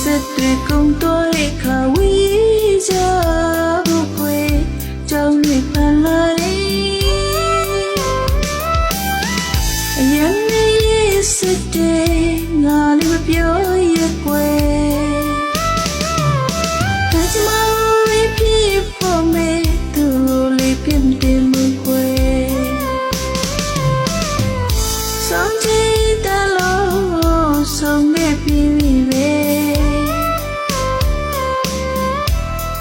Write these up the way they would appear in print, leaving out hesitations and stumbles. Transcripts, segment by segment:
ဆက်တွေကုန်တော့တဲ့ခါဝေးကြဖို့ခွေကြောင်းတွေဖန်လာတဲ့အရင်ရဲ့ဆက်တွေငါလည်းမပြောရကွယ်ဒါချမလေးဖြစ်ဖို့မေသူလေးပြင်းတယ်မကွယ်ဆောင်ချင်တယ်လို့ဆုံးမပြီးပြီ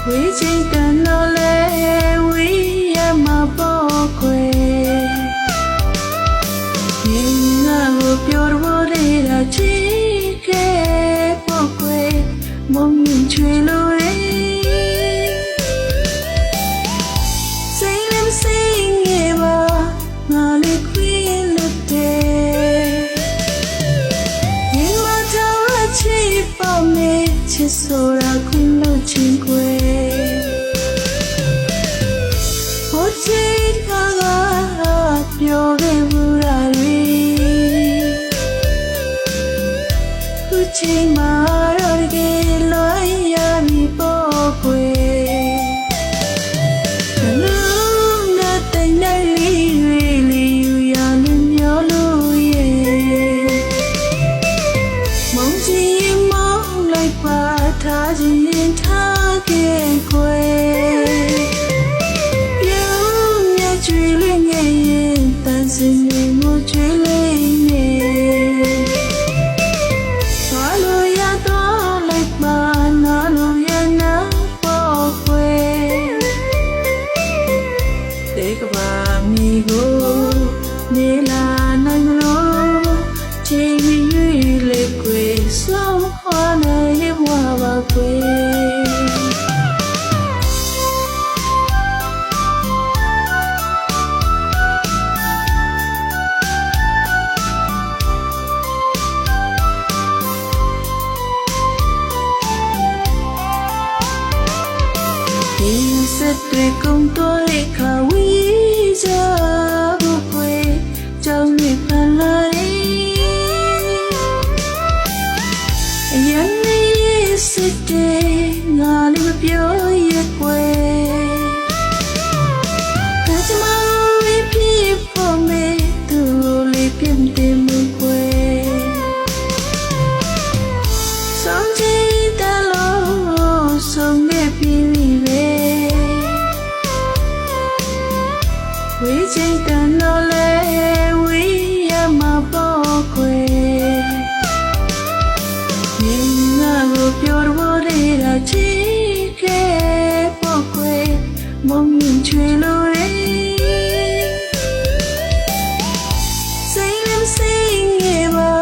ဝေးချင်တယ်လို့လေဝေးရမှာပေါ့ကွယ်ရင်ငါကိုပြောတော့နေတာချစ်ခဲ့ပေါ့ကွယ်မုံမြင့်ချွေလို့စိတ်လည်းမစိတ်ငယ်ပါငါလေးခွေးလို့တဲ့ရင်မတော်ချစ်ပေါ့မေချစ်ဆိုတာခွင့်လို့ချင်းကွယ်ဟိုချစ်ကပြောခဲ့ဘူးလားတွေခုချိန်မှာတော့တကယ်လွှဲရပြီပေါ့ကွယ်နှလုံးနဲ့တိမ်နဲ့လေးတွေလေးယူရလို့မျောလို့ရဲ့မုံချင်မောင်းလိုက်ပါထားခြင်းထားခဲ့ကွယ်ပြုံးမြတ်ကျွေးလေးငယ်ရင်တန်စင်နေမှုကျွေးလေးနေသွားလို့ရတော့လိုက်ပါနားလို့ရနာပေါ့ကွယ်တေကပါမီကိုနေလာနိုင်လို့ချိန်ရွေးလေးကွယ်ဆုံးဟောနေဘွားပါကွယ်ဆက်တွေကုန်တော့တဲ့ခါဝေးကြဖို့ခွေကြောင်းတွေဖန်လာတဲ့အရင်ရဲ့ဆက်တွေငါလည်းမပြောရကွယ်ဒါချမလေးဖြစ်ဖို့မေသူလေးပြင်းတယ်မကွယ်ဆောင်ချင်တယ်လို့ဆုံးခဲ့ပြီးပြီဝေးချင်တယ်လို့လေဝေးရမှာပေါ့ကွယ်ရင်ငါကိုပြောတော့နေတာချစ်ခဲ့ပေါ့ကွယ်မုံမြင့်ချွေလို့စိတ်လည်းမစိတ်ငယ်ပါ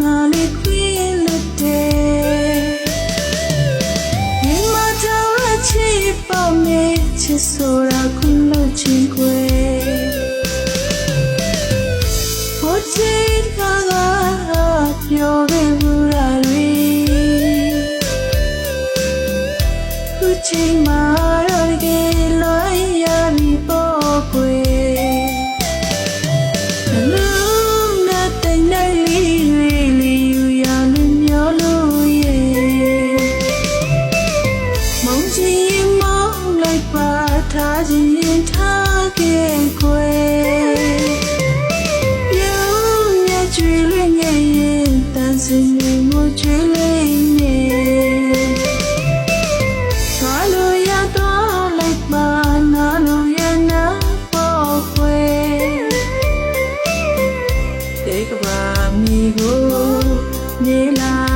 ငါလေးခွေးလို့တဲ့ရင်မတော်ချစ်ပေါ့မေချစ်ဆိုတာခွင့်လို့ချင်းကွယ်ဟိုချစ်ကပြောခဲ့ဘူးလားတွေခုချိန်မှာတော့တကယ်လွှဲရပြီပေါ့ကွယ်နှလုံးနဲ့တိမ်နဲ့လေးတွေလေးယူရလို့မျောလို့ရဲ့မုံချင်မောင်းလိုက်ပါထားခြင်းထားခဲ့ကွယ်ပြုံးမြတ်ကျွေးလေးငယ်ရင်တန်စင်နေမှုကျွေးလေးနေသွားလို့ရတော့လိုက်ပါနားလို့ရနာပေါ့ကွယ်တေကပါမီကိုနေလာ